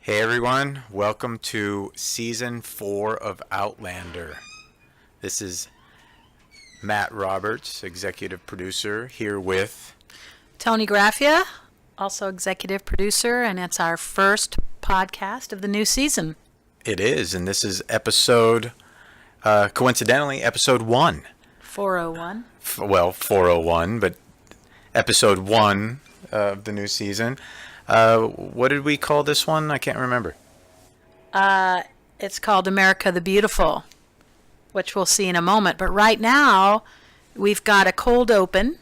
Hey everyone, welcome to Season 4 of Outlander. This is Matt Roberts, executive producer, here with Tony Graffia, also executive producer, and it's our first podcast of the new season. It is, and this is coincidentally, episode 1. 401. 401, but episode 1 of the new season. What did we call this one? I can't remember. It's called America the Beautiful, which we'll see in a moment. But right now, we've got a cold open.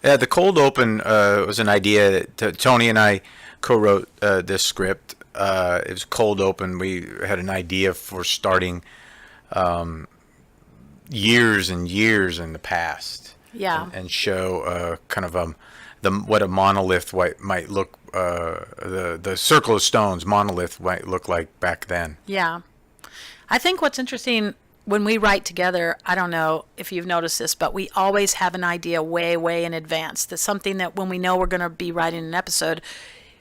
Yeah, the cold open was an idea that Tony and I co-wrote this script. It was cold open. We had an idea for starting years and years in the past. Yeah. And show kind of what a monolith might look, the circle of stones monolith might look like back then. Yeah. I think what's interesting when we write together, I don't know if you've noticed this, but we always have an idea way, way in advance. That's something that when we know we're going to be writing an episode,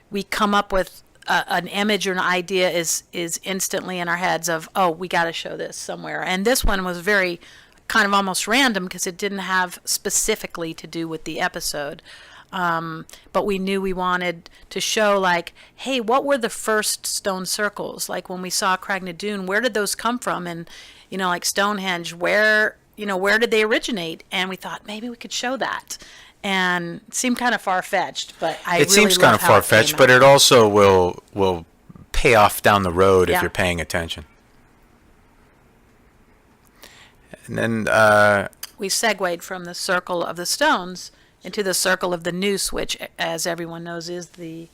we come up with an image or an idea is instantly in our heads of, oh, we got to show this somewhere. And this one was very kind of almost random because it didn't have specifically to do with the episode. But we knew we wanted to show, like, hey, what were the first stone circles? Like when we saw Craigna Dune, where did those come from? And, like Stonehenge, where did they originate? And we thought maybe we could show that. And it seemed kind of far-fetched, but It seems kind of far-fetched, but it also will pay off down the road if you're paying attention. And then we segued from the circle of the stones into the circle of the noose, which, as everyone knows, is the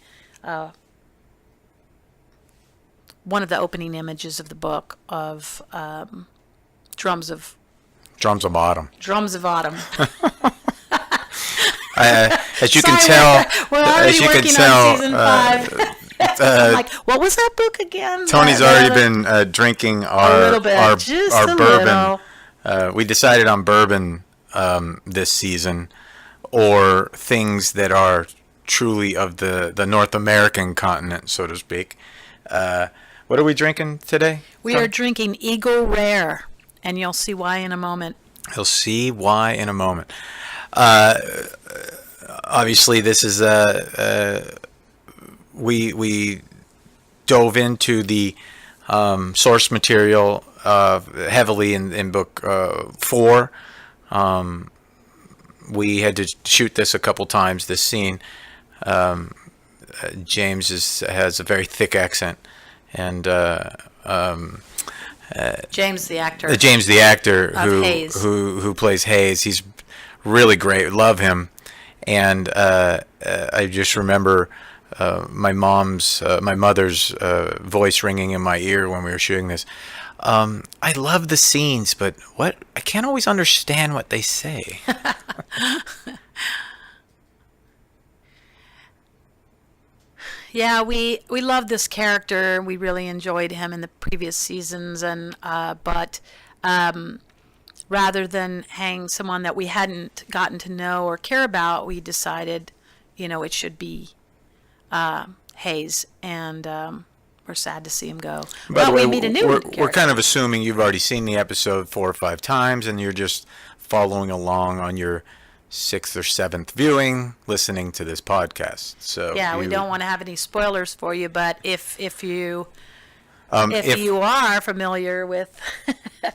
one of the opening images of the book of Drums of Autumn. Drums of Autumn. As you Sorry, can tell, we're already working on season 5. I'm like, what was that book again? Tony's already been drinking our bourbon. We decided on bourbon this season, or things that are truly of the North American continent, so to speak. What are we drinking today? We are drinking Eagle Rare, and you'll see why in a moment. You'll see why in a moment. Obviously, this is we dove into the source material heavily in book 4. We had to shoot this a couple times, this scene. James has a very thick accent, and James the actor. James the actor Hayes. who plays Hayes. He's really great. Love him. And I just remember my mother's voice ringing in my ear when we were shooting this. I love the scenes, but I can't always understand what they say. Yeah, we love this character. We really enjoyed him in the previous seasons, and but rather than hang someone that we hadn't gotten to know or care about, we decided, it should be Hayes, and we're sad to see him go. By the way, we meet a new character. We're kind of assuming you've already seen the episode 4 or 5 times, and you're just following along on your 6th or 7th viewing, listening to this podcast. So yeah, we don't want to have any spoilers for you, but if you are familiar with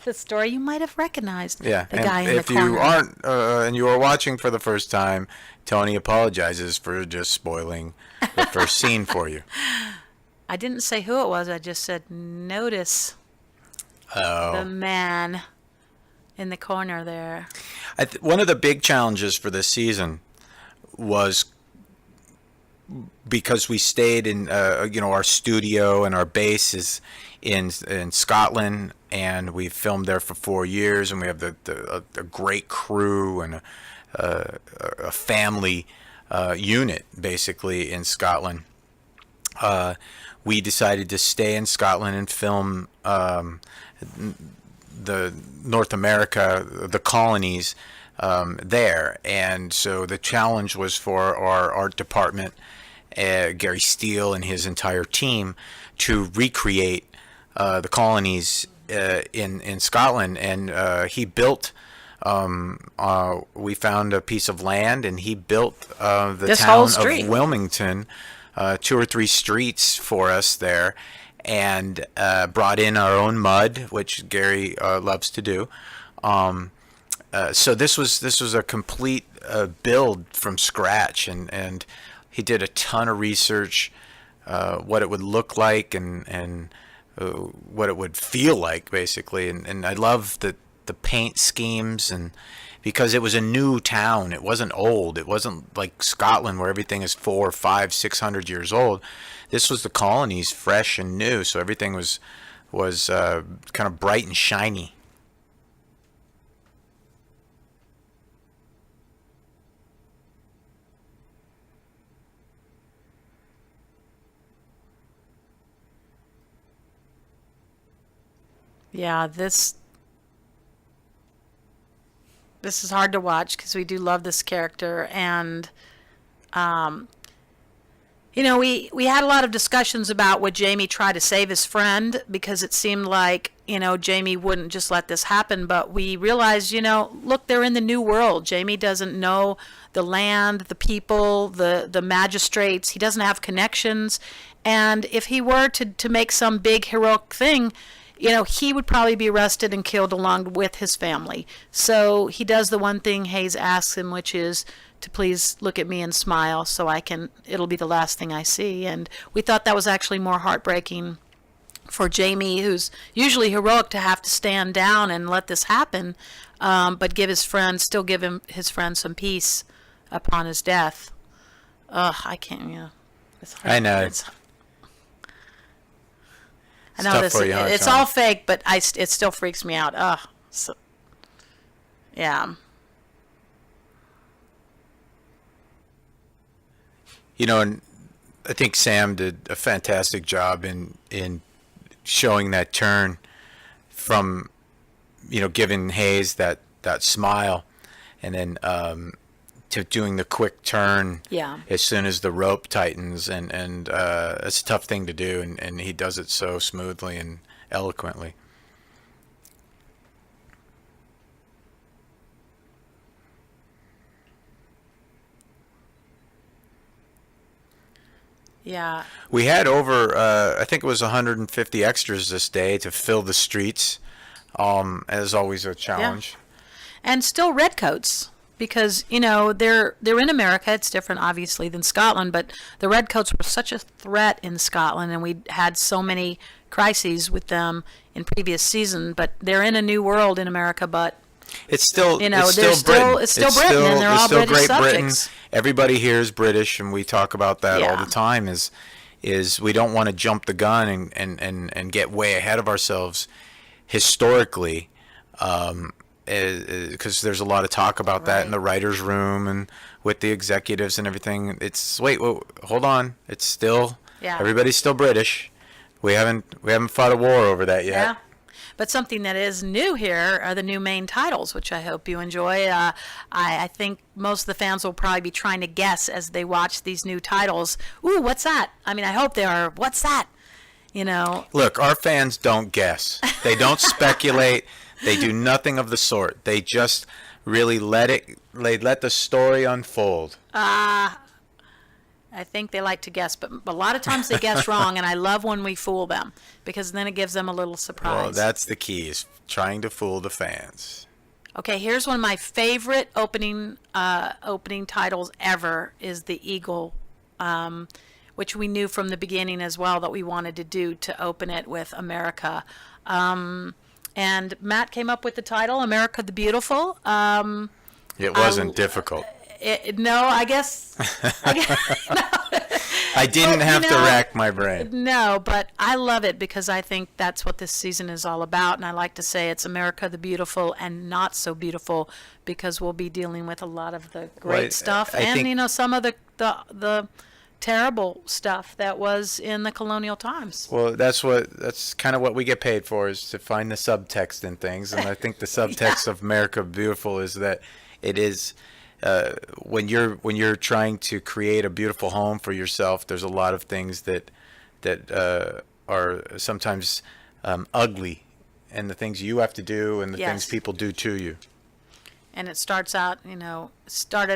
the story, you might have recognized the guy in the corner. If you aren't, and you are watching for the first time, Tony apologizes for just spoiling the first scene for you. I didn't say who it was. I just said, notice the man in the corner there. One of the big challenges for this season was because we stayed in, our studio, and our base is in Scotland, and we filmed there for 4 years, and we have a great crew and a family unit basically in Scotland. We decided to stay in Scotland and film the North America, the colonies there. And so the challenge was for our art department Gary Steele and his entire team to recreate the colonies in Scotland, and he built. We found a piece of land, and he built the This whole town street. of Wilmington, 2 or 3 streets for us there, and brought in our own mud, which Gary loves to do. So this was a complete build from scratch, and he did a ton of research, what it would look like, and what it would feel like, basically. And I love the paint schemes, and because it was a new town, it wasn't old. It wasn't like Scotland where everything is 400, 500, 600 years old. This was the colonies, fresh and new, so everything was kind of bright and shiny. Yeah, this is hard to watch because we do love this character, and we had a lot of discussions about would Jamie try to save his friend, because it seemed like Jamie wouldn't just let this happen. But we realized, look, they're in the new world. Jamie doesn't know the land, the people, the magistrates. He doesn't have connections, and if he were to make some big heroic thing, he would probably be arrested and killed along with his family. So he does the one thing Hayes asks him, which is to please look at me and smile so it'll be the last thing I see. And we thought that was actually more heartbreaking for Jamie, who's usually heroic, to have to stand down and let this happen, but still give his friend some peace upon his death. Ugh, I can't, It's hard. I know. I know tough this. for you, huh, It's Sean? all fake, but it still freaks me out. Ugh. So, yeah. And I think Sam did a fantastic job in showing that turn from, giving Hayes that smile, and then to doing the quick turn Yeah. as soon as the rope tightens, and it's a tough thing to do, and he does it so smoothly and eloquently. Yeah. We had over, I think it was 150 extras this day to fill the streets, as always a challenge. And still redcoats, because they're in America. It's different, obviously, than Scotland, but the redcoats were such a threat in Scotland, and we had so many crises with them in previous season. But they're in a new world in America. But It's still, it's still Britain, and they're all British Great subjects. Britain. Everybody here is British, and we talk about that all Yeah. the time. Is we don't want to jump the gun and get way ahead of ourselves historically, because there's a lot of talk about that in the writers' room and with the executives and everything. It's hold on, it's still everybody's still British. We haven't fought a war over that yet. Yeah. But something that is new here are the new main titles, which I hope you enjoy. I think most of the fans will probably be trying to guess as they watch these new titles. Ooh, what's that? I mean, I hope they are. What's that? Look, our fans don't guess. They don't speculate. They do nothing of the sort. They just really let the story unfold. I think they like to guess, but a lot of times they guess wrong, and I love when we fool them, because then it gives them a little surprise. Well, that's the key, is trying to fool the fans. Okay, here's one of my favorite opening titles ever, is The Eagle, which we knew from the beginning as well that we wanted to do, to open it with America. And Matt came up with the title, America the Beautiful. It wasn't difficult. No, I guess I didn't But, have to rack my brain. no, but I love it because I think that's what this season is all about, and I like to say it's America the Beautiful and not so beautiful, because we'll be dealing with a lot of the great Well, stuff I and think- some of the terrible stuff that was in the colonial times. Well, that's kind of what we get paid for, is to find the subtext in things, and I think the subtext of America Beautiful is that it is when you're trying to create a beautiful home for yourself, there's a lot of things that are sometimes ugly, and the things you have to do, and the things Yes. people do to you. And it started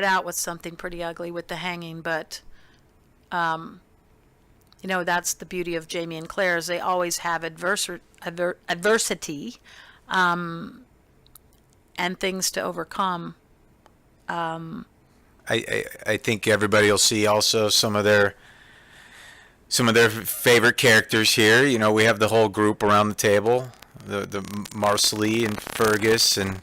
out with something pretty ugly with the hanging, but that's the beauty of Jamie and Claire is they always have adversity and things to overcome. I think everybody will see also some of their favorite characters here. We have the whole group around the table, the Marcelly and Fergus and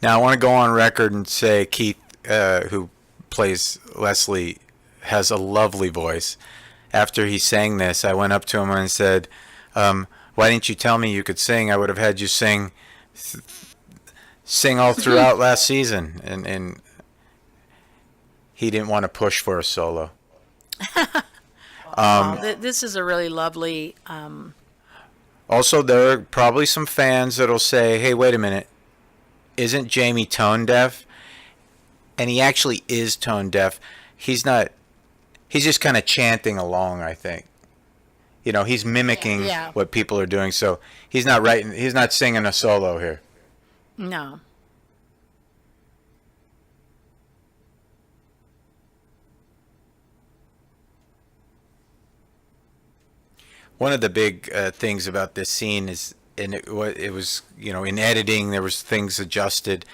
now I want to go on record and say Keith, who plays Leslie, has a lovely voice. After he sang this, I went up to him and said, "Why didn't you tell me you could sing? I would have had you sing all throughout last season." And he didn't want to push for a solo. This is a really lovely. Also, there are probably some fans that'll say, "Hey, wait a minute. Isn't Jamie tone deaf?" And he actually is tone deaf. He's not. He's just kind of chanting along, I think. He's mimicking Yeah. what people are doing. So he's not writing. He's not singing a solo here. No. One of the big things about this scene is, and it was, in editing, there was things adjusted.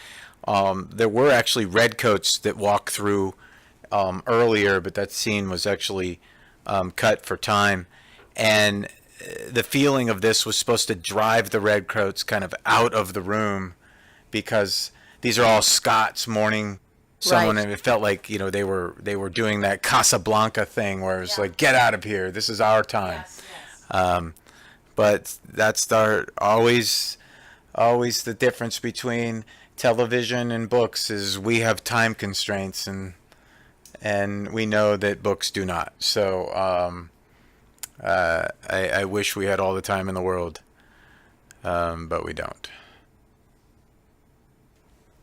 There were actually redcoats that walked through earlier, but that scene was actually cut for time. And the feeling of this was supposed to drive the redcoats kind of out of the room, because these are all Scots mourning someone, Right. and it felt like they were doing that Casablanca thing where it's like, get out of here, this is our time. But that's always the difference between television and books is we have time constraints, and we know that books do not. So I wish we had all the time in the world, but we don't.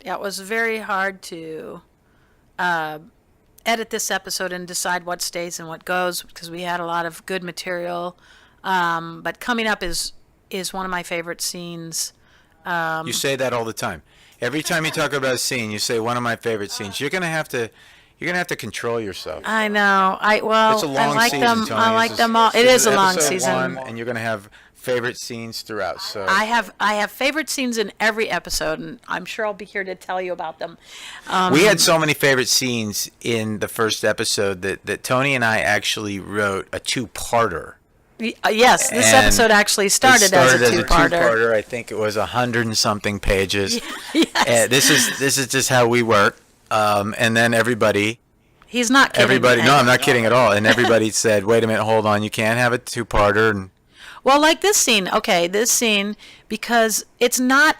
Yeah, it was very hard to edit this episode and decide what stays and what goes because we had a lot of good material. But coming up is one of my favorite scenes. You say that all the time. Every time you talk about a scene, you say one of my favorite scenes. You're gonna have to control yourself. I know. It's a long I like season, them. Tony. I like This them all. It this is a long episode season. one, and you're gonna have favorite scenes throughout. So I have favorite scenes in every episode, and I'm sure I'll be here to tell you about them. we had so many favorite scenes in the first episode that Tony and I actually wrote a two-parter. Yes, this And episode actually started as a two-parter. I think it was 100 and something pages. Yes. This is just how we work. And then everybody. He's not kidding. Everybody, no, I'm not kidding at all. And everybody said, "Wait a minute, hold on, you can't have a two-parter." And Well, like this scene, because it's not,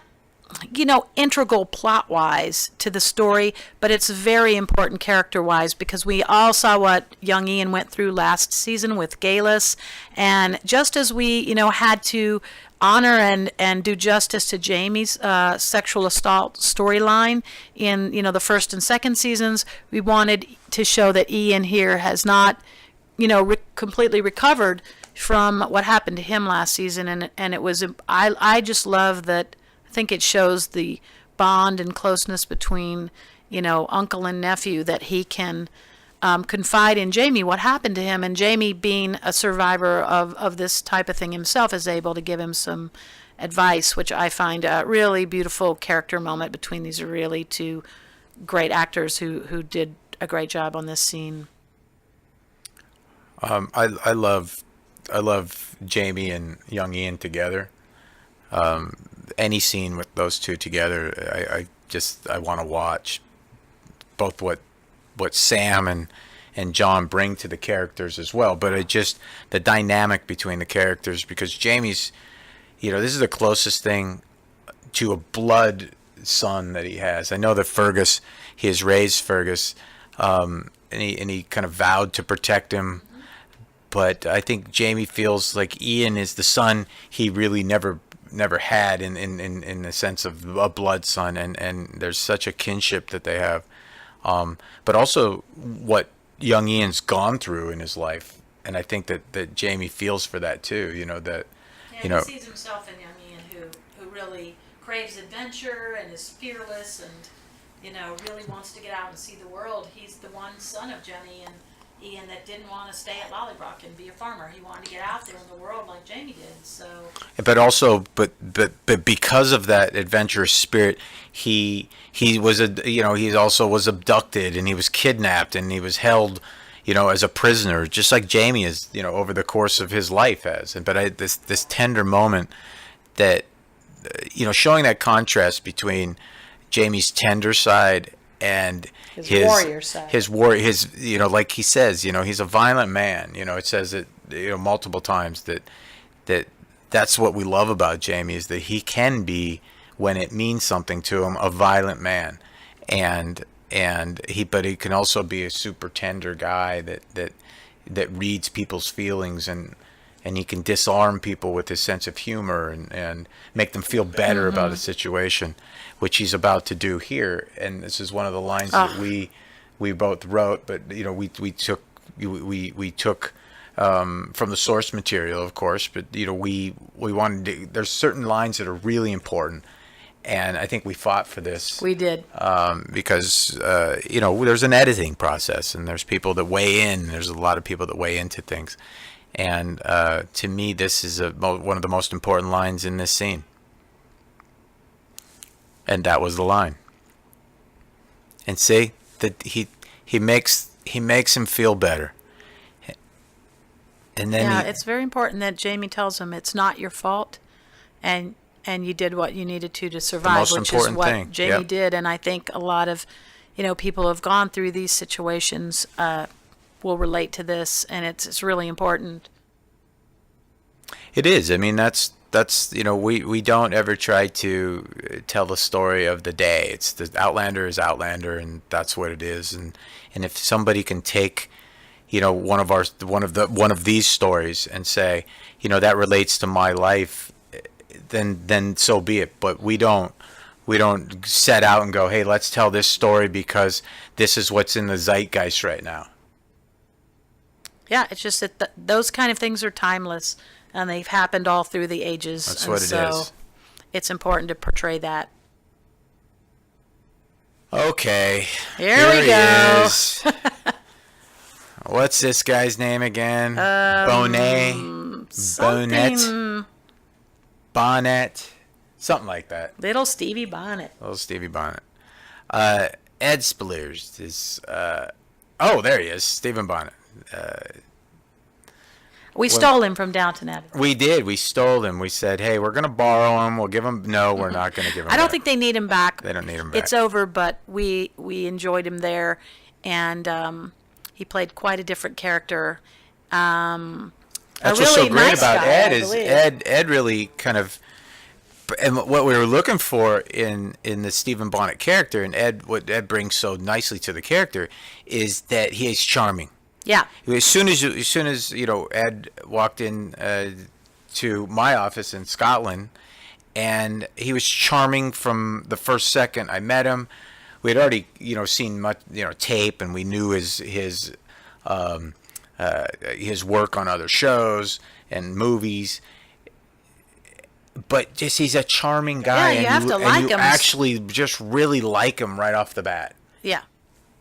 integral plot-wise to the story, but it's very important character-wise because we all saw what young Ian went through last season with Galus, and just as we, had to honor and do justice to Jamie's sexual assault storyline in, the first and second seasons, we wanted to show that Ian here has not, completely recovered from what happened to him last season, and it was I just love that. I think it shows the bond and closeness between uncle and nephew, that he can confide in Jamie what happened to him, and Jamie, being a survivor of this type of thing himself, is able to give him some advice, which I find a really beautiful character moment between these really two great actors who did a great job on this scene. I love Jamie and young Ian together. Any scene with those two together, I want to watch. Both what Sam and and John bring to the characters as well. But it just the dynamic between the characters, because Jamie's, this is the closest thing to a blood son that he has. I know that Fergus, he has raised Fergus, and he kind of vowed to protect him. But I think Jamie feels like Ian is the son he really never had in the sense of a blood son, and there's such a kinship that they have. But also what young Ian's gone through in his life, and I think that Jamie feels for that too. He sees himself in young Ian, who really craves adventure and is fearless and really wants to get out and see the world. He's the one son of Jenny and Ian that didn't want to stay at Lollybrook and be a farmer. He wanted to get out there in the world like Jamie did. So, but because of that adventurous spirit, he also was abducted, and he was kidnapped, and he was held, as a prisoner, just like Jamie is, over the course of his life has. But this tender moment that, showing that contrast between Jamie's tender side and his warrior side. Like he says, he's a violent man. It says it, multiple times that's what we love about Jamie, is that he can be, when it means something to him, a violent man, but he can also be a super tender guy that reads people's feelings, and he can disarm people with his sense of humor and make them feel better about a situation, which he's about to do here. And this is one of the lines that we both wrote, but we took from the source material, of course, but we wanted to, there's certain lines that are really important, and I think we fought for this. We did. Because there's an editing process, and there's people that weigh in. There's a lot of people that weigh into things. And to me, this is one of the most important lines in this scene. And that was the line. And see that he makes him feel better. And then it's very important that Jamie tells him it's not your fault, and you did what you needed to survive, which is what Jamie did. And I think a lot of people who have gone through these situations will relate to this, and it's really important. It is. I mean, that's we don't ever try to tell the story of the day. It's the Outlander is Outlander, and that's what it is. And if somebody can take one of these stories and say, that relates to my life, then so be it. But we don't set out and go, hey, let's tell this story because this is what's in the zeitgeist right now. Yeah, it's just that those kind of things are timeless, and they've happened all through the ages. That's what it is. It's important to portray that. Okay. Here we go. Is. What's this guy's name again? Bonnet. Something like that. Little Stevie Bonnet. Ed Speleers is... there he is. Stephen Bonnet. We stole him from Downton Abbey. We did. We stole him. We said, hey, we're going to borrow him. We'll give him... No, we're not going to give him I don't think they need him back. They don't need him back. It's over, but we enjoyed him there, and he played quite a different character. That's what's so great about Ed is Ed really kind of... And what we were looking for in the Stephen Bonnet character, and what Ed brings so nicely to the character, is that he is charming. Yeah. As soon as Ed walked in to my office in Scotland, and he was charming from the first second I met him. We had already seen much tape, and we knew his work on other shows and movies. But just he's a charming guy, yeah, you have to like him. Actually just really like him right off the bat. Yeah.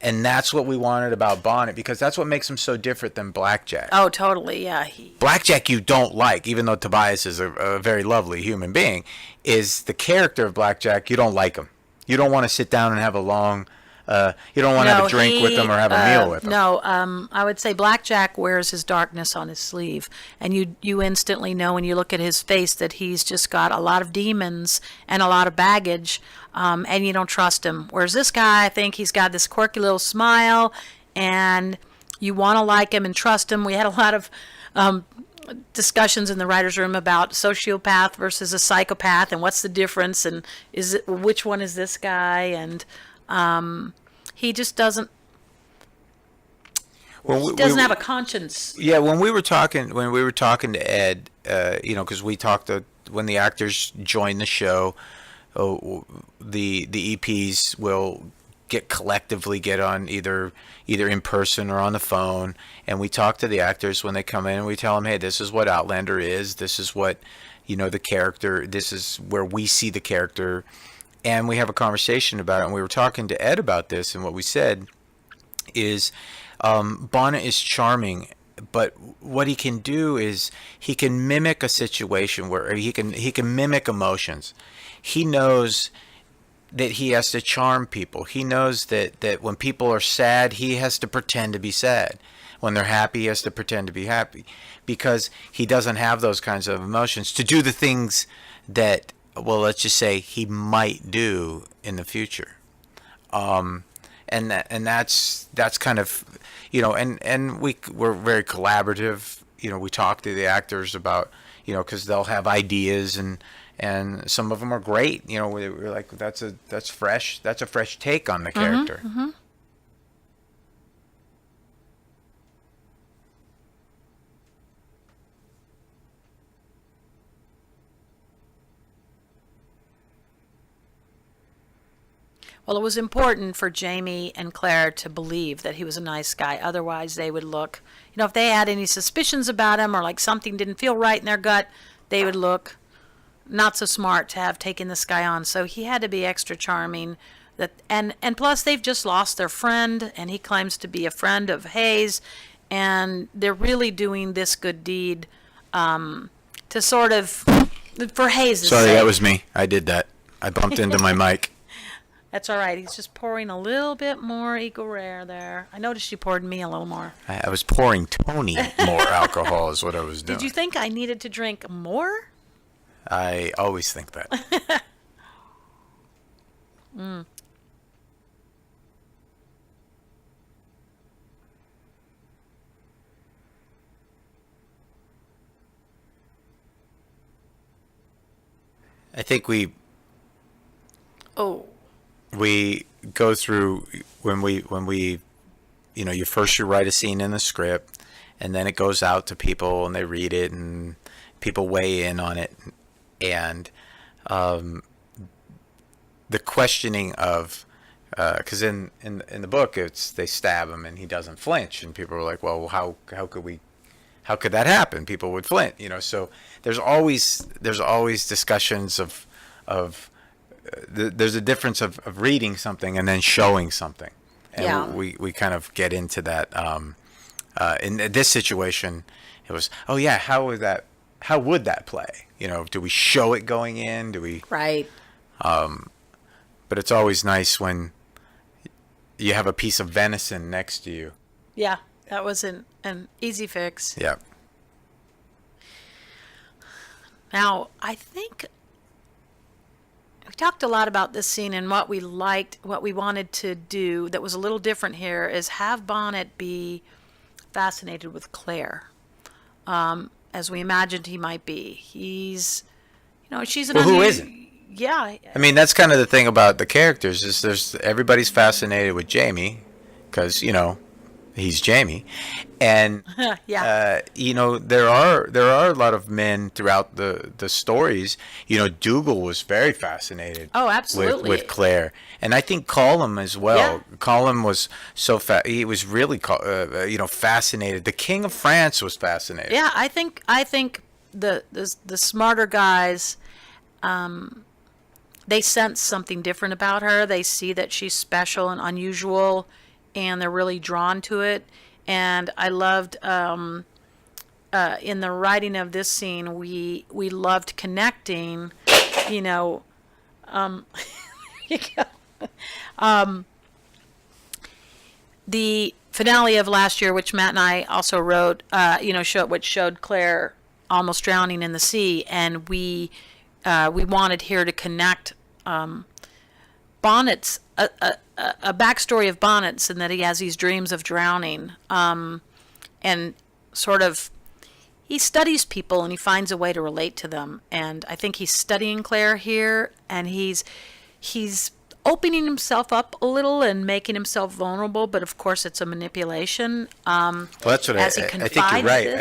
And that's what we wanted about Bonnet, because that's what makes him so different than Blackjack. Oh, totally, yeah. Blackjack you don't like, even though Tobias is a very lovely human being, is the character of Blackjack, you don't like him. You don't want to sit down and have a long... you don't want to have a drink with him or have a meal with him. No, I would say Blackjack wears his darkness on his sleeve. And you instantly know when you look at his face that he's just got a lot of demons and a lot of baggage, and you don't trust him. Whereas this guy, I think he's got this quirky little smile, and You want to like him and trust him. We had a lot of discussions in the writers' room about sociopath versus a psychopath and what's the difference and which one is this guy, and he just doesn't Well, he doesn't have a conscience. Yeah, when we were talking to Ed, because we talked to when the actors join the show, the EPs will collectively get on either in person or on the phone, and we talk to the actors when they come in, and we tell them, hey, this is what Outlander is, this is what the character, this is where we see the character, and we have a conversation about it. And we were talking to Ed about this, and what we said is, Bonnet is charming, but what he can do is he can mimic a situation where he can mimic emotions. He knows that he has to charm people. He knows that when people are sad, he has to pretend to be sad. When they're happy, he has to pretend to be happy, because he doesn't have those kinds of emotions to do the things that, well, let's just say he might do in the future. And that's kind of, and we're very collaborative. We talk to the actors about, because they'll have ideas, and some of them are great. We're like, that's a fresh take on the character. Mm-hmm. Well, it was important for Jamie and Claire to believe that he was a nice guy. Otherwise, they would look, if they had any suspicions about him or like something didn't feel right in their gut, they would look not so smart to have taken this guy on. So he had to be extra charming. And plus, they've just lost their friend, and he claims to be a friend of Hayes, and they're really doing this good deed to sort of, for Hayes' Sorry, sake. that was me. I did that. I bumped into my mic. That's all right. He's just pouring a little bit more Eagle Rare there. I noticed you poured me a little more. I was pouring Tony more alcohol is what I was doing. Did you think I needed to drink more? I always think that. I think we go through when we you write a scene in the script, and then it goes out to people and they read it and people weigh in on it, and the questioning of, because in the book they stab him and he doesn't flinch, and people are like, well, how could that happen? People would flinch, so there's always discussions of there's a difference of reading something and then showing something, and Yeah. we kind of get into that. In this situation, it was, oh yeah, how would that play? Do we show it going in? Do we? Right. But it's always nice when you have a piece of venison next to you. Yeah, that was an easy fix. Yeah. Now, I think we talked a lot about this scene, and what we liked, what we wanted to do that was a little different here is have Bonnet be fascinated with Claire, as we imagined he might be. He's, she's an Well, who unusual- isn't? Yeah. I mean, that's kind of the thing about the characters is everybody's fascinated with Jamie because, he's Jamie. And, Yeah. there are a lot of men throughout the stories. Dougal was very fascinated Oh, absolutely. with Claire. And I think Colum as well. Yeah. Colum was he was really, fascinated. The King of France was fascinated. Yeah, I think the smarter guys, they sense something different about her. They see that she's special and unusual, and they're really drawn to it. And I loved in the writing of this scene, we loved connecting. The finale of last year, which Matt and I also wrote, which showed Claire almost drowning in the sea, and we wanted here to connect Bonnet's a backstory of bonnets and that he has these dreams of drowning, and sort of he studies people and he finds a way to relate to them. And I think he's studying Claire here, and he's opening himself up a little and making himself vulnerable. But of course, it's a manipulation. Well, that's what as he I think you're confides right. this.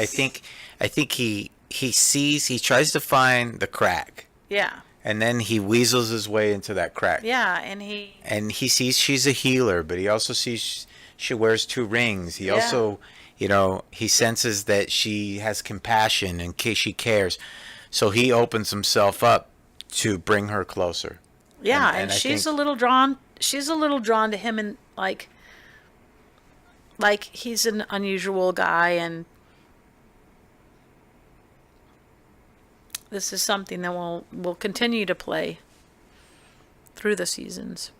I think he tries to find the crack, Yeah, and then he weasels his way into that crack. yeah, And he sees she's a healer, but he also sees she wears 2 rings. He Yeah. also, he senses that she has compassion and she cares. So he opens himself up to bring her closer. yeah, and and I she's think- a little drawn. She's a little drawn to him, and like he's an unusual guy, and this is something that will continue to play through the seasons.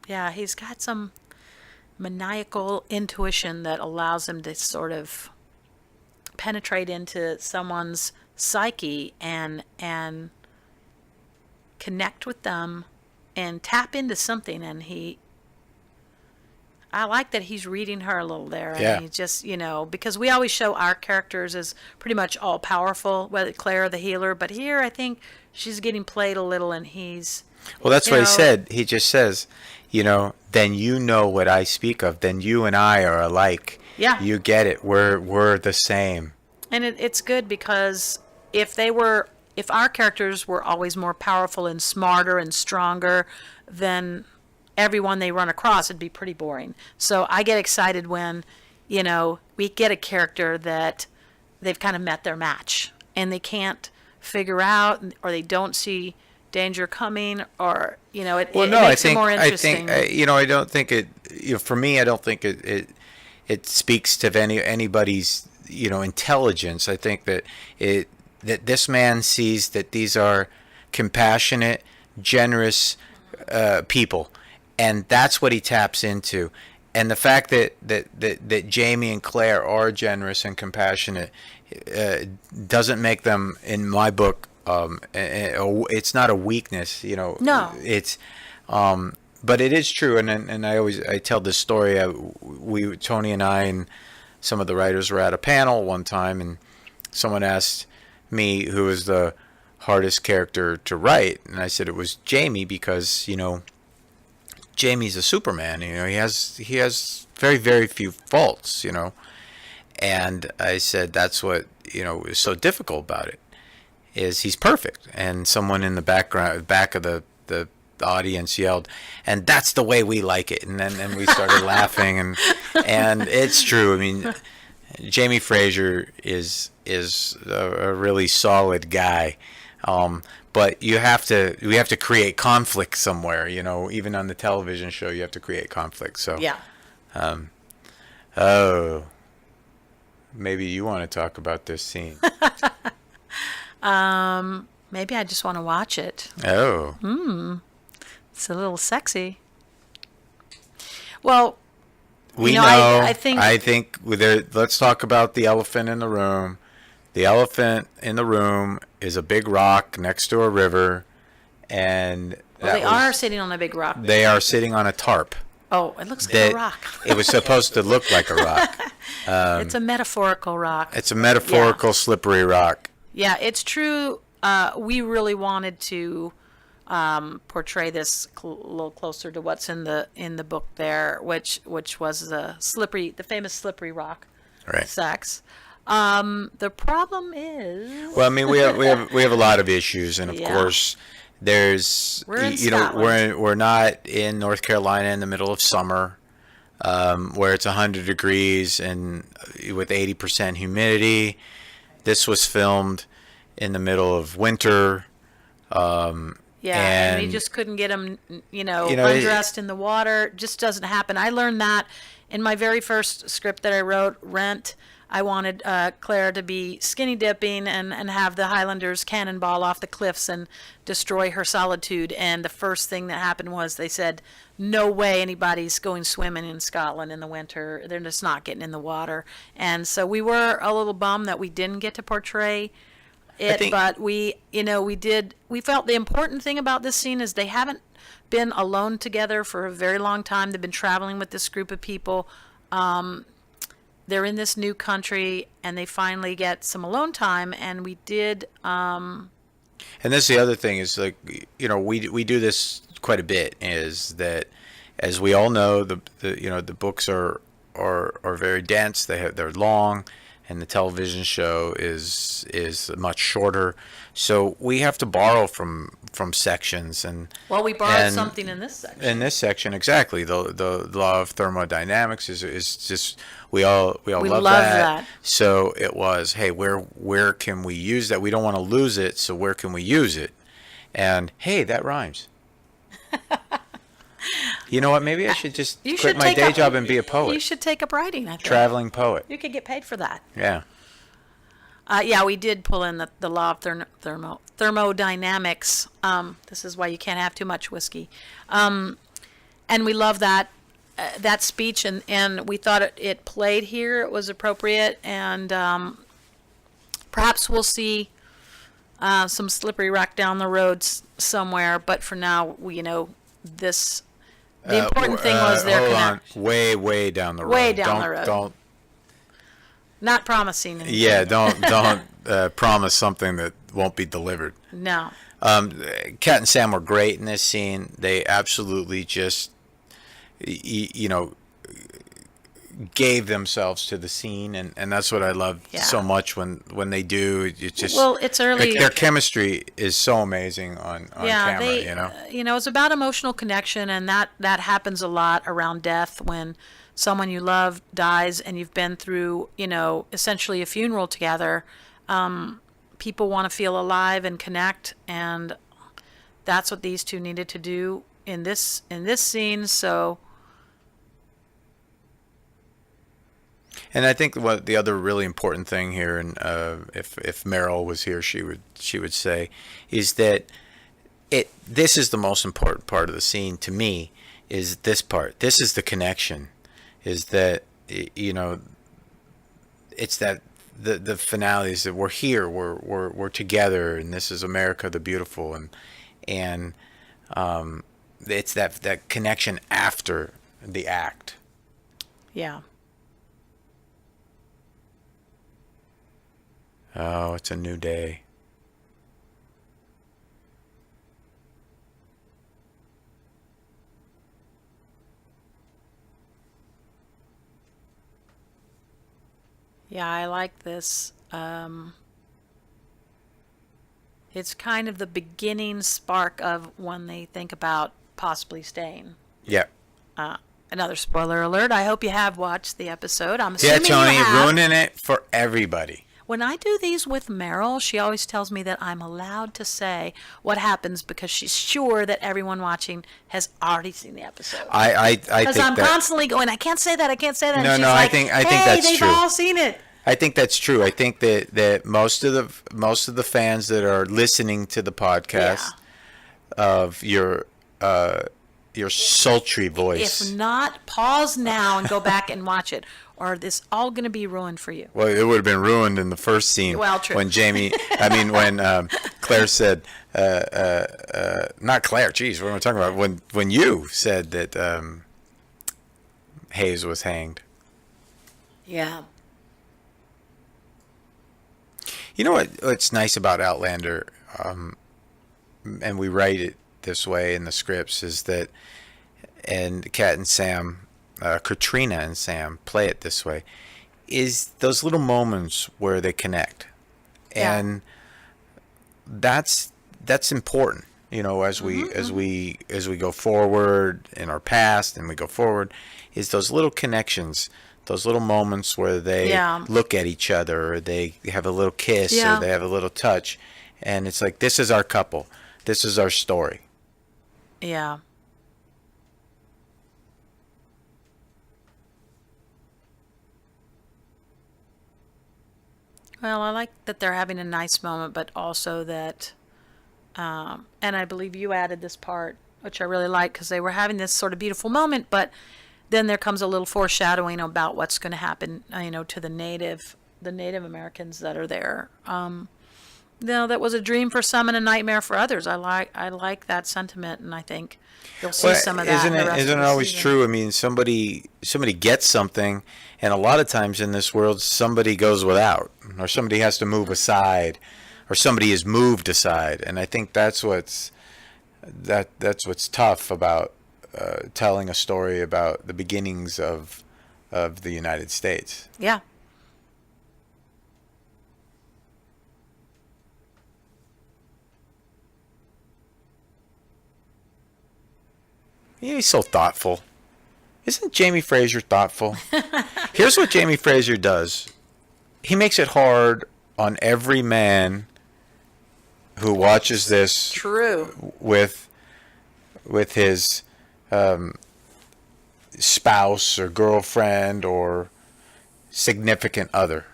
Yeah, he's got some maniacal intuition that allows him to sort of penetrate into someone's psyche and connect with them and tap into something. And I like that he's reading her a little there. Yeah. And he just, because we always show our characters as pretty much all powerful, whether Claire the healer, but here I think she's getting played a little, and he's, Well, that's what he know- said. He just says, then you know what I speak of. Then you and I are alike. Yeah. You get it. We're the same. And it's good because if our characters were always more powerful and smarter and stronger, then everyone they run across would be pretty boring. So I get excited when, we get a character that they've kind of met their match and they can't figure out, or they don't see danger coming, or, it makes it more interesting. I don't think it, for me, I don't think it speaks to anybody's, intelligence. I think that that this man sees that these are compassionate, generous people, and that's what he taps into. And the fact that Jamie and Claire are generous and compassionate doesn't make them, in my book, it's not a weakness. No. It's but it is true, and I tell this story. Tony and I and some of the writers were at a panel one time, and someone asked me who was the hardest character to write, and I said it was Jamie, because Jamie's a Superman. He has very, very few faults. And I said that's what is so difficult about it, is he's perfect. And someone in the back of the audience yelled, "And that's the way we like it." And then we started laughing, and it's true. I mean, Jamie Fraser is a really solid guy, but we have to create conflict somewhere. Even on the television show, you have to create conflict. So Yeah. Oh, maybe you want to talk about this scene. Maybe I just want to watch it. Oh. It's a little sexy. Well, We know, know. I think- Let's talk about the elephant in the room. The elephant in the room is a big rock next to a river, and they are sitting on a big rock. They are sitting on a tarp. Oh, it looks like That a rock. it was supposed to look like a rock. It's a metaphorical rock. It's a metaphorical slippery rock. Yeah, it's true. We really wanted to portray this a little closer to what's in the book there, which was the famous slippery rock Right. sex. The problem is, Well, I mean, we have a lot of issues, and of Yeah. course, there's We're in Scotland. we're not in North Carolina in the middle of summer, where it's 100 degrees and with 80% humidity. This was filmed in the middle of winter. and we and- just couldn't get them, it- undressed in the water. Just doesn't happen. I learned that in my very first script that I wrote, Rent. I wanted Claire to be skinny dipping and have the Highlanders cannonball off the cliffs and destroy her solitude. And the first thing that happened was they said, no way anybody's going swimming in Scotland in the winter. They're just not getting in the water. And so we were a little bummed that we didn't get to portray it, but we felt the important thing about this scene is they haven't been alone together for a very long time. They've been traveling with this group of people. They're in this new country, and they finally get some alone time. And we did. And that's the other thing is, like, we do this quite a bit. Is that, as we all know, the books are very dense. They're long, and the television show is much shorter. So we have to borrow from sections Well, we borrowed something in this section. In this section, exactly. The law of thermodynamics is just we all love that. So it was, hey, where can we use that? We don't want to lose it, so where can we use it? And hey, that rhymes. You know what? Maybe I should just quit my day job and be a poet. You should take up writing, I think. Traveling poet. You could get paid for that. Yeah. Yeah, we did pull in the law of thermodynamics. This is why you can't have too much whiskey. And we love that speech, and we thought it played here. It was appropriate, and perhaps we'll see some slippery rock down the road somewhere. But for now, this. The important thing was their connection. Way down the road. Way down the road. Don't. Not promising anything. Yeah, don't promise something that won't be delivered. No. Kat and Sam were great in this scene. They absolutely just, gave themselves to the scene, and that's what I love so much when they do. It's just, well, it's early. Their chemistry is so amazing on camera. It's about emotional connection, and that happens a lot around death when someone you love dies and you've been through, essentially a funeral together. People want to feel alive and connect, and that's what these two needed to do in this scene. So. And I think what the other really important thing here, and if Meryl was here, she would say, is that this is the most important part of the scene to me. Is this part? This is the connection. Is that it's that the finale is that we're here, we're together, and this is America the Beautiful, and it's that connection after the act. Yeah. Oh, it's a new day. Yeah, I like this. It's kind of the beginning spark of when they think about possibly staying. Yeah. Another spoiler alert. I hope you have watched the episode. I'm assuming Yeah, Tony, you have. ruining it for everybody. When I do these with Meryl, she always tells me that I'm allowed to say what happens because she's sure that everyone watching has already seen the episode. I think because I'm constantly going, I can't say that. No, and she's no, like, I think that's they've true. all seen it. I think that's true. I think that most of the fans that are listening to the podcast of your sultry voice. If not, pause now and go back and watch it, or this all going to be ruined for you. Well, it would have been ruined in the first scene. Well, true. When when Claire said, not Claire, geez, what am I talking about? When you said that Hayes was hanged. Yeah. You know what's nice about Outlander, and we write it this way in the scripts, is that, and Kat and Sam, Katrina and Sam play it this way, is those little moments where they connect, and that's important. As we go forward in our past and we go forward, is those little connections. Those little moments where they look at each other, or they have a little kiss, or they have a little touch, and it's like, this is our couple, this is our story. Yeah. Well, I like that they're having a nice moment, but also that, and I believe you added this part, which I really like, because they were having this sort of beautiful moment, but then there comes a little foreshadowing about what's going to happen, to the Native Americans that are there. That was a dream for some and a nightmare for others. I like that sentiment, and I think you'll see Well, some of that in the rest isn't of it the always season. true? I mean, somebody gets something, and a lot of times in this world, somebody goes without, or somebody has to move aside, or somebody is moved aside, and I think that's what's tough about telling a story about the beginnings of the United States. Yeah. He's so thoughtful. Isn't Jamie Fraser thoughtful? Here's what Jamie Fraser does. He makes it hard on every man who watches this True. with his spouse or girlfriend or significant other.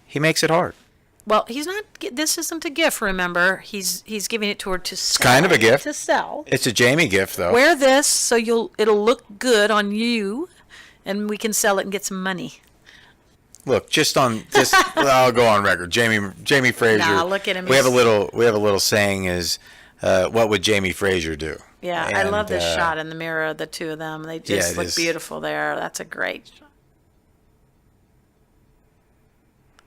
He makes it hard. Well, he's not. This isn't a gift. Remember, he's giving it to her to sell. Kind of a gift. To sell. It's a Jamie gift, though. Wear this so it'll look good on you, and we can sell it and get some money. Look, I'll go on record. Jamie Fraser. Nah, look at him. We have a little saying is, what would Jamie Fraser do? Yeah, I love this And, shot in the mirror of the two of them. They yeah, just it look is. beautiful there. That's a great shot.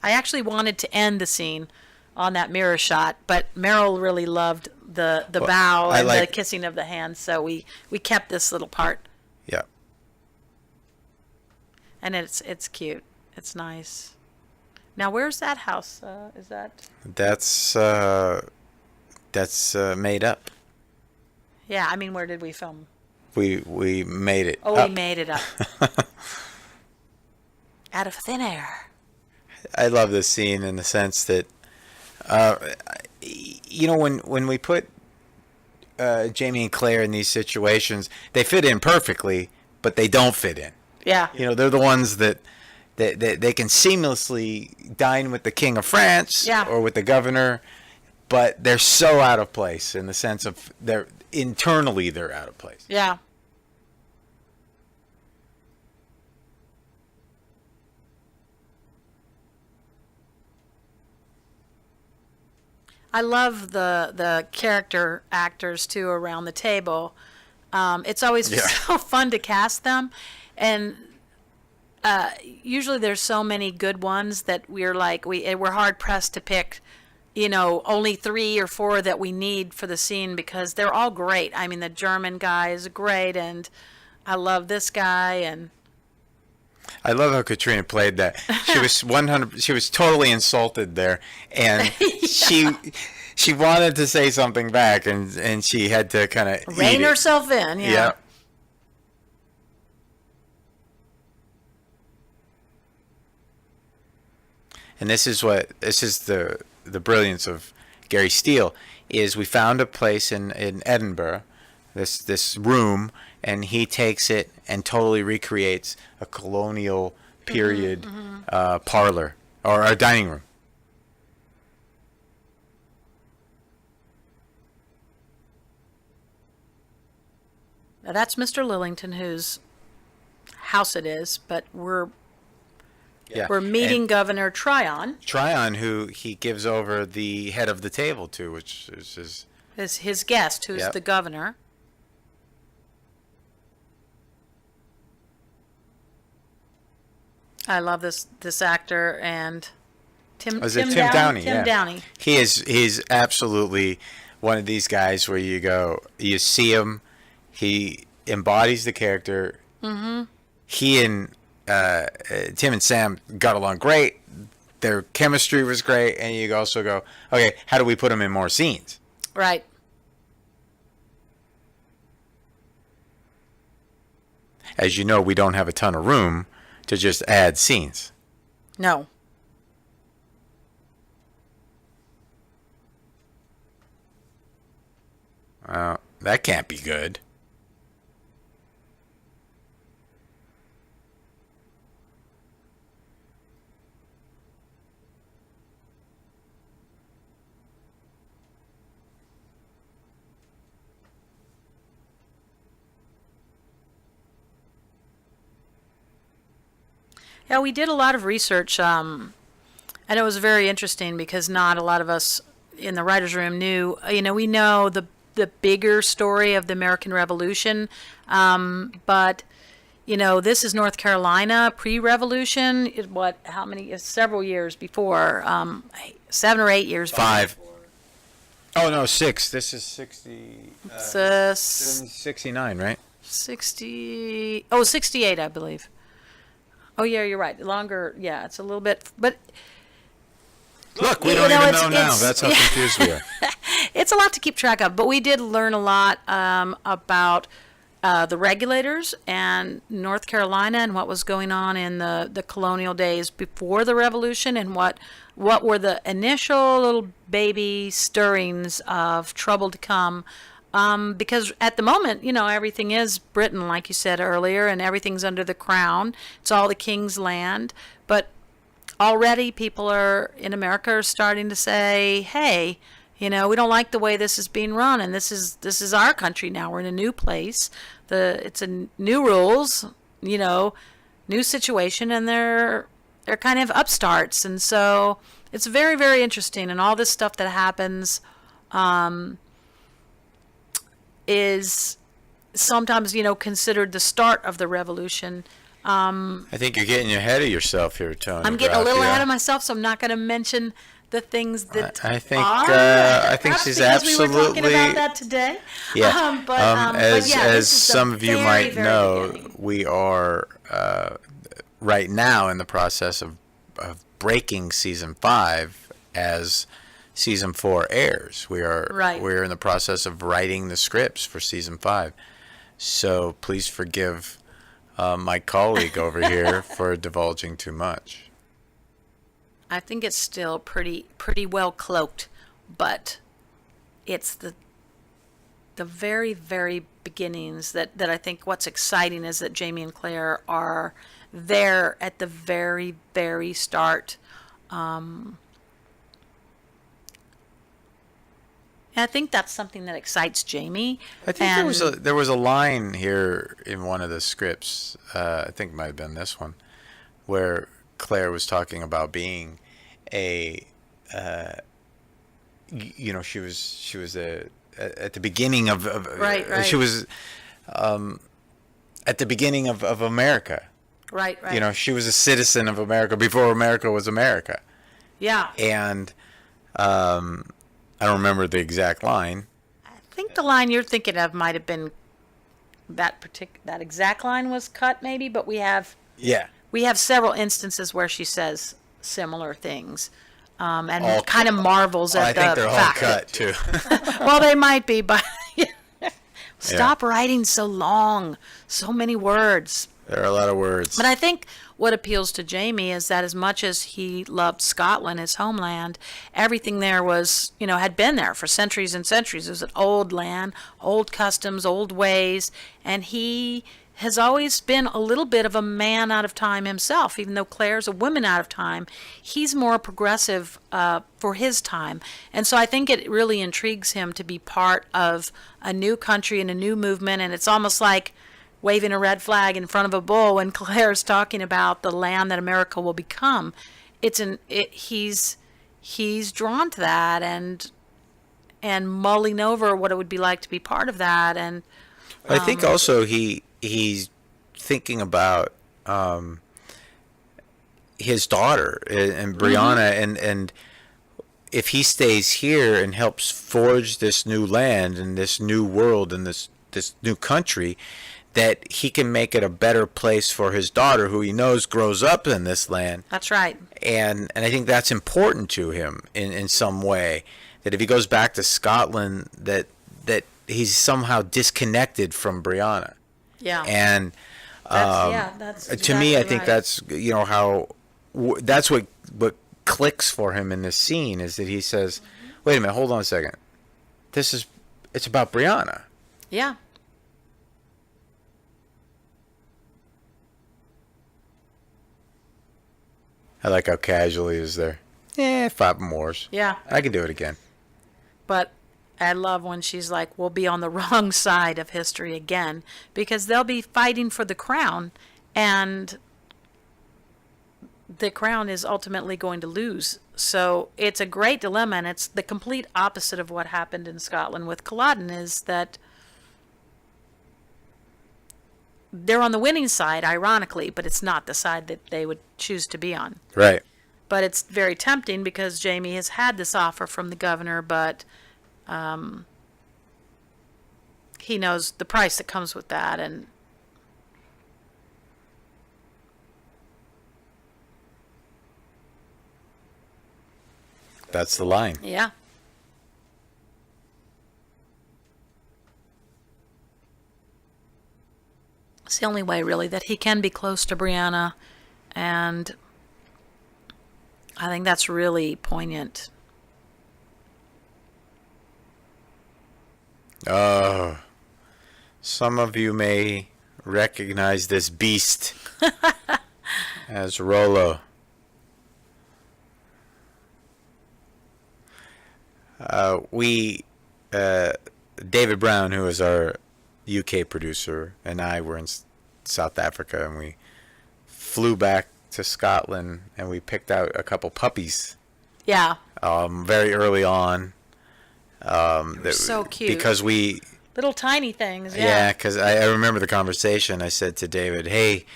I actually wanted to end the scene on that mirror shot, but Meryl really loved the bow I and the like- kissing of the hands, so we kept this little part, Yeah. and it's cute. It's nice. Now, where's that house? Is that? That's made up. Yeah, I mean, where did we film? We made it. Oh, up. we made it up. Out of thin air. I love this scene in the sense that, when we put Jamie and Claire in these situations, they fit in perfectly, but they don't fit in. Yeah. They're the ones that they can seamlessly dine with the King of France Yeah. or with the governor, but they're so out of place in the sense of they're out of place. Yeah. I love the character actors too around the table. It's always Yeah. so fun to cast them, and usually there's so many good ones that we're hard pressed to pick, only 3 or 4 that we need for the scene because they're all great. I mean, the German guy is great, and I love this guy, and I love how Katrina played that. She was 100. She was totally insulted there, and she wanted to say something back, and she had to kind of rein herself in. Yeah. Yeah. And this is the brilliance of Gary Steele is we found a place in Edinburgh, this room, and he takes it and totally recreates a colonial period parlor or a dining room. Now that's Mr. Lillington, whose house it is, but we're Yeah. meeting And Governor Tryon, Tryon, who he gives over the head of the table to, which is his guest, who's Yep. the governor. I love this actor and Tim Downey? Tim Yeah. Downey. He's absolutely one of these guys where you see him, he embodies the character. Mm-hmm. He and Tim and Sam got along great. Their chemistry was great, and you also go, okay, how do we put him in more scenes? Right. As you know, we don't have a ton of room to just add scenes. No. That can't be good. Yeah, we did a lot of research, and it was very interesting because not a lot of us in the writers' room knew. We know the bigger story of the American Revolution, but this is North Carolina pre-Revolution. What? How many? Several years before, 7 or 8 years. Five. Oh no, six. This is 60. It's 69, right? 60. Oh, 68, I believe. Oh yeah, you're right. Longer. Yeah, it's a little bit, but Look, we You don't know, even it's- know now. it's- That's how yeah. confused we are. it's a lot to keep track of. But we did learn a lot about the regulators and North Carolina and what was going on in the colonial days before the Revolution, and what were the initial little baby stirrings of trouble to come. Because at the moment, everything is Britain, like you said earlier, and everything's under the crown. It's all the king's land. But already people in America are starting to say, hey, we don't like the way this is being run, and this is our country now. We're in a new place. It's a new rules, new situation, and they're kind of upstarts, and so it's very, very interesting. And all this stuff that happens is sometimes considered the start of the revolution. I think you're getting ahead of yourself here, Tony. I'm getting a little Graffia. ahead of myself, so I'm not going to mention the things that I think are. I think Perhaps she's because we were talking absolutely about that today. yeah. But as yeah, as this is the some of you very, might very know, beginning. we are right now in the process of breaking season 5 as season 4 airs. Right. We're in the process of writing the scripts for season 5. So please forgive my colleague over here for divulging too much. I think it's still pretty well cloaked, but it's the very, very beginnings that I think what's exciting is that Jamie and Claire are there at the very, very start. And I think that's something that excites Jamie. I think there was a line here in one of the scripts. I think it might have been this one, where Claire was talking about being a, she was at the beginning of Right. She was at the beginning of America. Right. She was a citizen of America before America was America, Yeah. and I don't remember the exact line. I think the line you're thinking of might have been that exact line was cut, maybe, but we have Yeah. several instances where she says similar things, and All kind of marvels at I think the they're all fact cut too. that, well, they might be, but stop writing so long, so many words. There are a lot of words. But I think what appeals to Jamie is that as much as he loved Scotland, his homeland, everything there was, had been there for centuries and centuries. It was an old land, old customs, old ways, and he has always been a little bit of a man out of time himself. Even though Claire's a woman out of time, he's more progressive for his time. And so I think it really intrigues him to be part of a new country and a new movement, and it's almost like waving a red flag in front of a bull when Claire's talking about the land that America will become. He's drawn to that and mulling over what it would be like to be part of that. And I think also he's thinking about his daughter and Brianna, and if he stays here and helps forge this new land and this new world and this new country, that he can make it a better place for his daughter, who he knows grows up in this land. that's right. And I think that's important to him in some way, that if he goes back to Scotland, that he's somehow disconnected from Brianna. Yeah. And that's to me, I exactly think right. that's how that's what clicks for him in this scene, is that he says, "Wait a minute, hold on a second. It's about Brianna." Yeah. I like how casual he is there. 5 more. Yeah. I can do it again. But I love when she's like, we'll be on the wrong side of history again, because they'll be fighting for the crown, and the crown is ultimately going to lose. So it's a great dilemma, and it's the complete opposite of what happened in Scotland with Culloden, is that they're on the winning side, ironically, but it's not the side that they would choose to be on. Right. But it's very tempting because Jamie has had this offer from the governor, but he knows the price that comes with that, and That's the line. yeah. It's the only way, really, that he can be close to Brianna, and I think that's really poignant. Oh, some of you may recognize this beast as Rollo. David Brown, who is our UK producer, and I were in South Africa, and we flew back to Scotland, and we picked out a couple puppies Yeah, very early on. so cute. Because we, little tiny things. yeah, because I remember the conversation. I said to David, "Hey,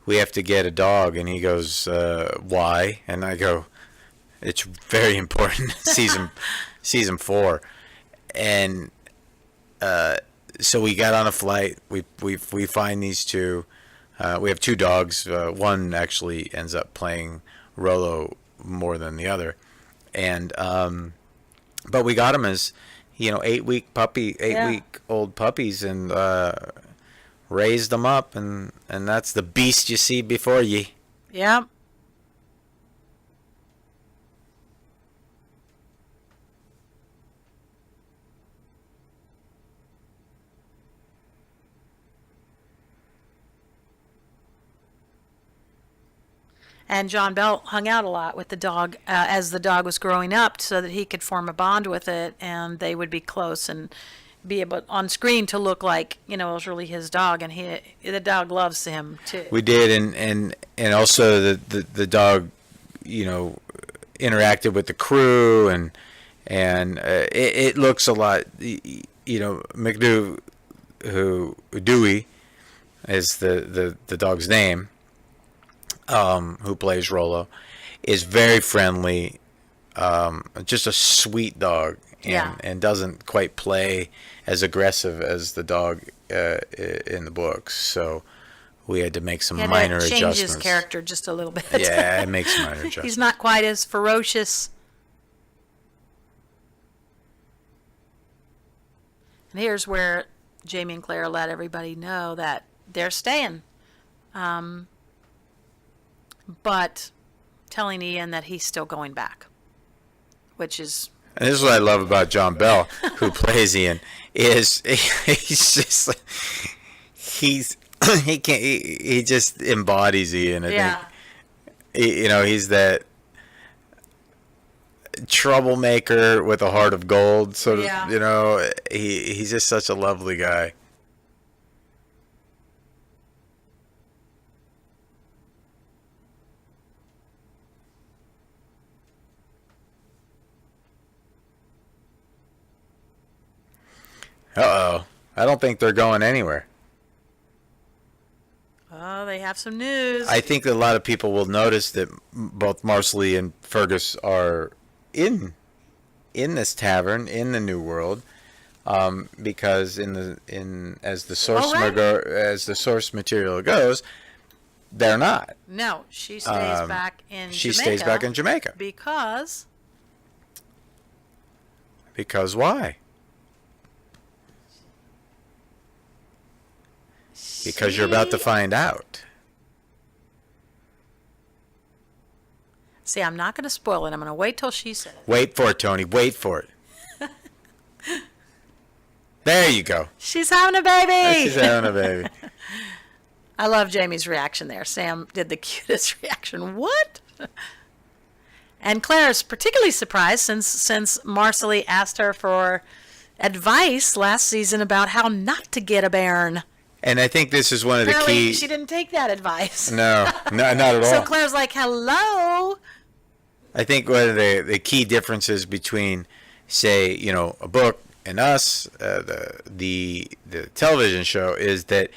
we have to get a dog," and he goes, "Why?" And I go, "It's very important." season 4, and so we got on a flight. We find these two. We have 2 dogs. One actually ends up playing Rollo more than the other, and but we got them as 8-week old puppies, and raised them up, and that's the beast you see before ye. Yeah. And John Bell hung out a lot with the dog as the dog was growing up, so that he could form a bond with it, and they would be close and be able on screen to look like it was really his dog, and the dog loves him too. We did, and also the dog, interacted with the crew, and it looks a lot. McDoo, Dewey, is the dog's name. Who plays Rollo, is very friendly, just a sweet dog, and doesn't quite play as aggressive as the dog in the books. So we had to make some minor change adjustments. his character just a little bit. Yeah, it makes minor adjustments. He's not quite as ferocious. And here's where Jamie and Claire let everybody know that they're staying. But telling Ian that he's still going back, which is... And this is what I love about John Bell, who plays Ian, is he's just he just embodies Ian. I think he's that troublemaker with a heart of gold. He's just such a lovely guy. Uh-oh. I don't think they're going anywhere. Oh, they have some news. I think that a lot of people will notice that both Marcelly and Fergus are in this tavern in the New World, because as the source material goes, they're not. No, she stays back in Jamaica. She stays back in Jamaica. Because why? Because you're about to find out. See, I'm not going to spoil it. I'm going to wait till she says it. Wait for it, Tony. Wait for it. There you go. She's having a baby. She's having a baby. I love Jamie's reaction there. Sam did the cutest reaction. What? And Claire's particularly surprised since Marcelly asked her for advice last season about how not to get a bairn. And I think this is one of the Apparently, key. she didn't take that advice. No, not at So all. Claire's like, "Hello." I think one of the key differences between, say, a book and us, the television show, is that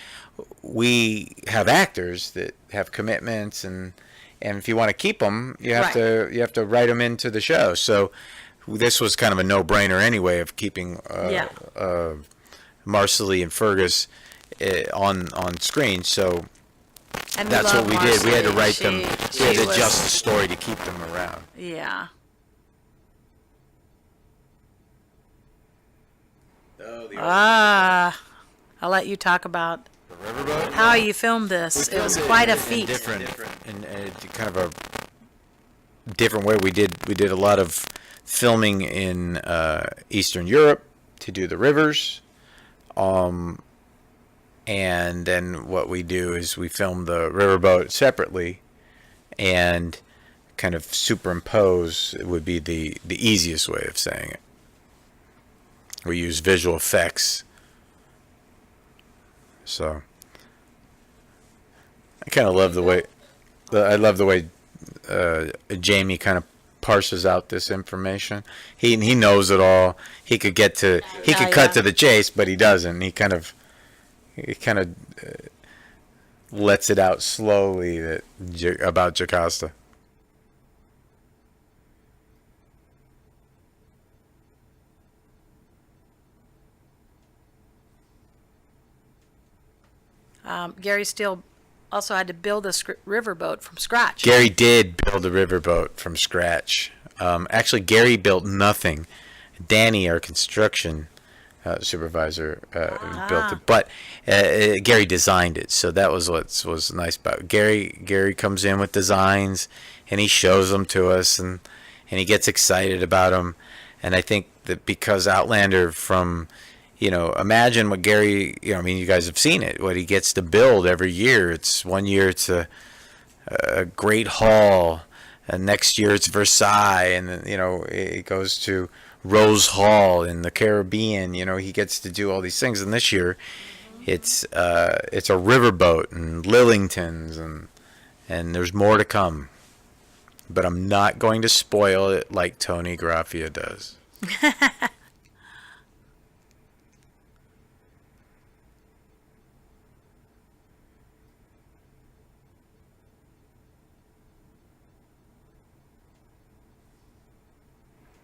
we have actors that have commitments, and if you want to keep them, Right. you have to write them into the show. So this was kind of a no-brainer anyway of keeping Yeah. Marcelly and Fergus on screen. So And that's what love we did. We had to Marcy. write them. We had She to was- adjust the story to keep them around. Yeah. Ah, I'll let you talk about how you filmed this. It was quite a feat. In kind of a different way. We did a lot of filming in Eastern Europe to do the rivers, and then what we do is we film the riverboat separately, and kind of superimpose would be the easiest way of saying it. We use visual effects. So I kind of love the way Jamie kind of parses out this information. He knows it all. He could cut yeah. to the chase, but he doesn't. He kind of lets it out slowly about Jocasta. Gary Steele also had to build a riverboat from scratch. Gary did build a riverboat from scratch. Actually, Gary built nothing. Danny, our construction supervisor, built it, but Gary designed it. So that was what was nice about it. Gary comes in with designs, and he shows them to us, and he gets excited about them. And I think that because Outlander imagine what Gary, I mean, you guys have seen it, what he gets to build every year. It's one year it's a great hall, and next year it's Versailles, and then, it goes to Rose Hall in the Caribbean. He gets to do all these things, and this year it's a riverboat and Lillingtons, and there's more to come. But I'm not going to spoil it like Tony Graffia does.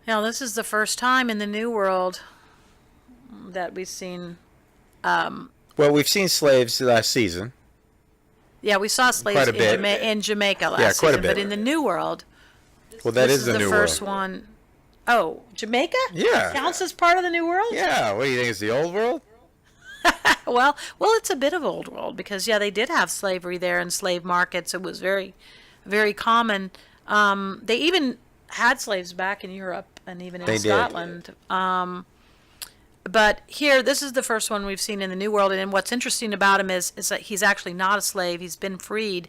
Now, this is the first time in the New World that we've seen. Well, we've seen slaves last season. Yeah, we saw slaves Quite a bit. in Jamaica last Yeah, quite a season, but bit. in the New World, Well, that this is the the new first world. one. Oh, Jamaica? Yeah. Counts as part of the New World? Yeah, what do you think? It's the old world? Well, it's a bit of old world because they did have slavery there and slave markets. It was very, very common. They even had slaves back in Europe and even in They did. Scotland. But here, this is the first one we've seen in the New World, and what's interesting about him is that he's actually not a slave. He's been freed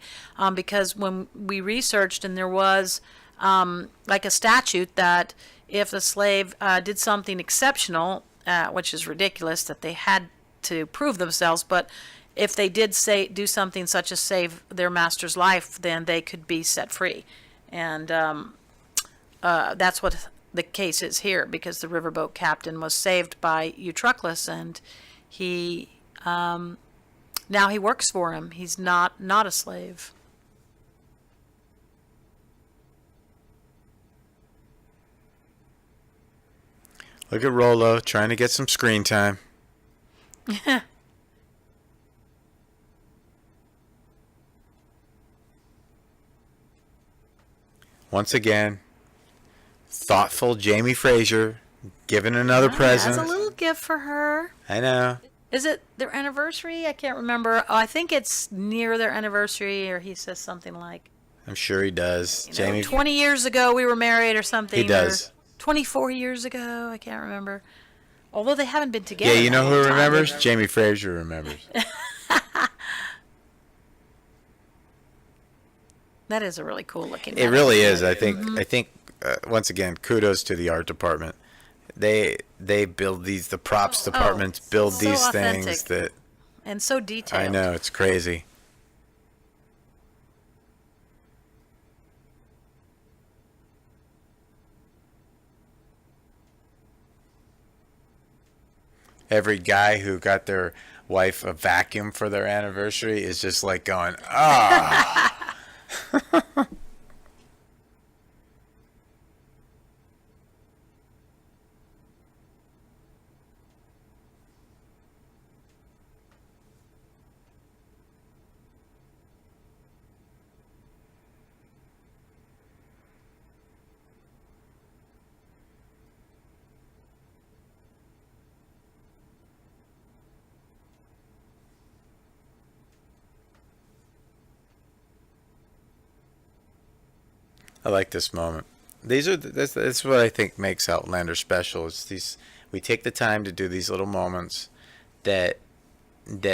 because when we researched, and there was like a statute that if the slave did something exceptional, which is ridiculous that they had to prove themselves, but if they did do something such as save their master's life, then they could be set free. And that's what the case is here, because the riverboat captain was saved by Eutroclus, and he now he works for him. He's not a slave. Look at Rolo trying to get some screen time. Once again, thoughtful Jamie Fraser giving another present. As a little gift for her. I know. Is it their anniversary? I can't remember. Oh, I think it's near their anniversary, or he says something like, I'm sure he does. Jamie. 20 years ago we were married or something. He does. Or 24 years ago, I can't remember. Although they haven't been together. Yeah, you that know long who time. remembers? Jamie Fraser remembers. That is a really cool looking. It really is. I think once again, kudos to the art department. They build the props department build so these authentic. things that and so detailed. I know, it's crazy. Every guy who got their wife a vacuum for their anniversary is just like going, ah. I like this moment. That's what I think makes Outlander special. It's these we take the time to do these little moments that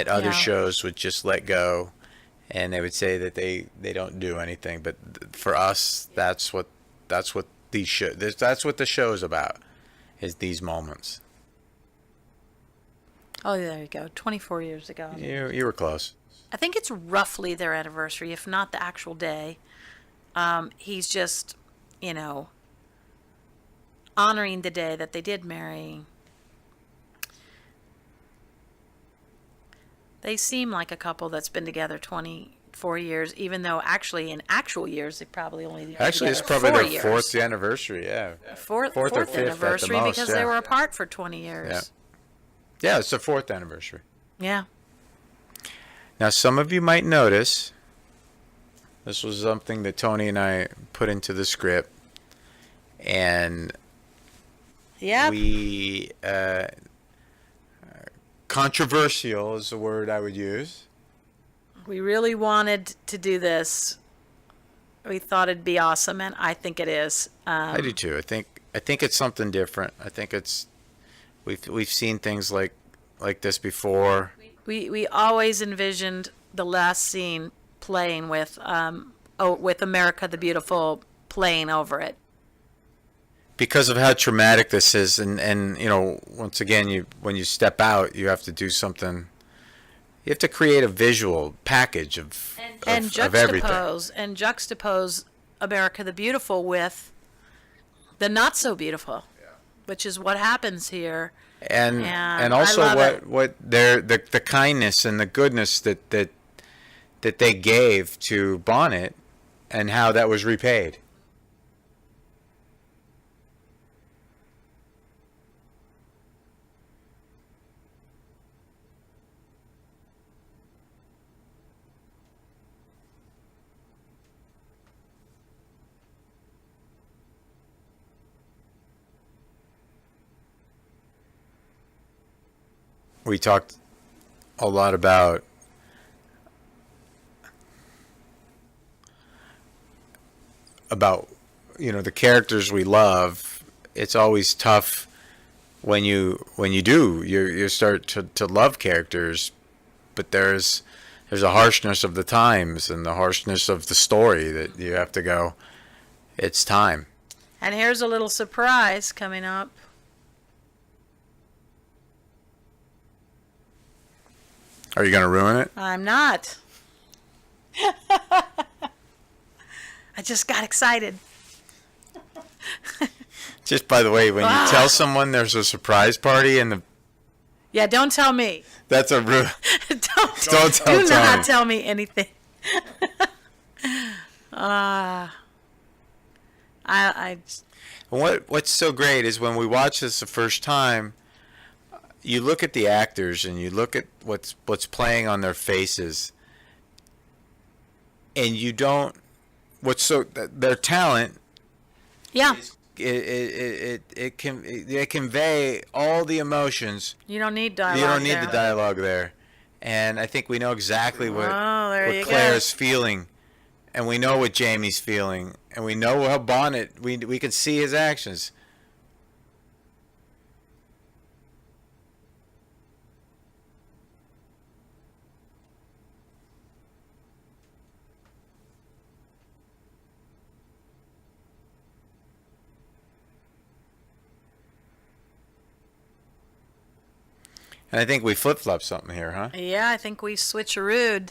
other Yeah. shows would just let go, and they would say that they don't do anything. But for us, that's what that's what the show is about. Is these moments. Oh, there you go. 24 years ago. You were close. I think it's roughly their anniversary, if not the actual day. He's just, you know, honoring the day that they did marry. They seem like a couple that's been together 24 years, even though actually in actual years they probably only been Actually, it's together probably 4 their years. fourth anniversary. Yeah, Fourth fourth or fifth at the anniversary most, because yeah. they were apart for 20 years. Yeah. Yeah, it's the fourth anniversary. Yeah. Now, some of you might notice this was something that Tony and I put into the script, and Yep. we controversial is the word I would use. We really wanted to do this. We thought it'd be awesome, and I think it is. I do too. I think it's something different. I think it's we've seen things like this before. We always envisioned the last scene playing with with America the Beautiful playing over it. Because of how traumatic this is, and you know, once again, when you step out, you have to do something. You have to create a visual package of everything. Juxtapose America the Beautiful with the not so beautiful, which is what happens here. And And also I love what the kindness and the goodness that they gave to Bonnet, and how that was repaid. We talked a lot about you know the characters we love. It's always tough when you start to love characters, but there's a harshness of the times and the harshness of the story that you have to go. It's time. And here's a little surprise coming up. Are you going to ruin it? I'm not. I just got excited. Just by the way, when you tell someone there's a surprise party and Yeah, don't tell me. that's a Don't Don't tell do not Tony. tell me anything. I what's so great is when we watch this the first time, you look at the actors and you look at what's playing on their faces, and you don't what's so their talent. yeah. It can they convey all the emotions. You don't need dialogue. You don't need there. the dialogue there, and I think we know exactly what Oh, there you go. Claire's feeling, and we know what Jamie's feeling, and we know how Bonnet. We can see his actions. And I think we flip-flop something here, huh? Yeah, I think we switcherooed.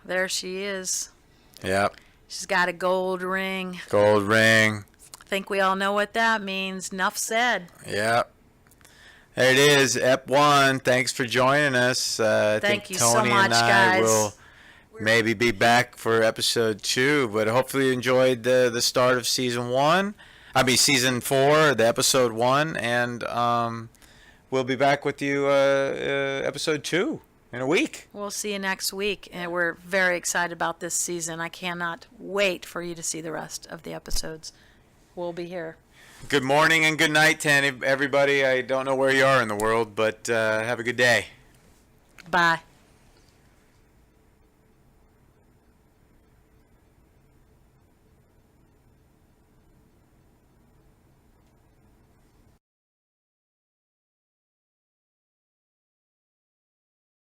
There she is. Yep. She's got a gold ring. Gold ring. I think we all know what that means. Enough said. Yep. There it is, EP1. Thanks for joining us. I Thank think you so Tony much, and I guys. will maybe be back for episode 2, but hopefully you enjoyed the start of season 4, the episode 1, and we'll be back with you episode 2 in a week. We'll see you next week, and we're very excited about this season. I cannot wait for you to see the rest of the episodes. We'll be here. Good morning and good night to everybody. I don't know where you are in the world, but have a good day. Bye.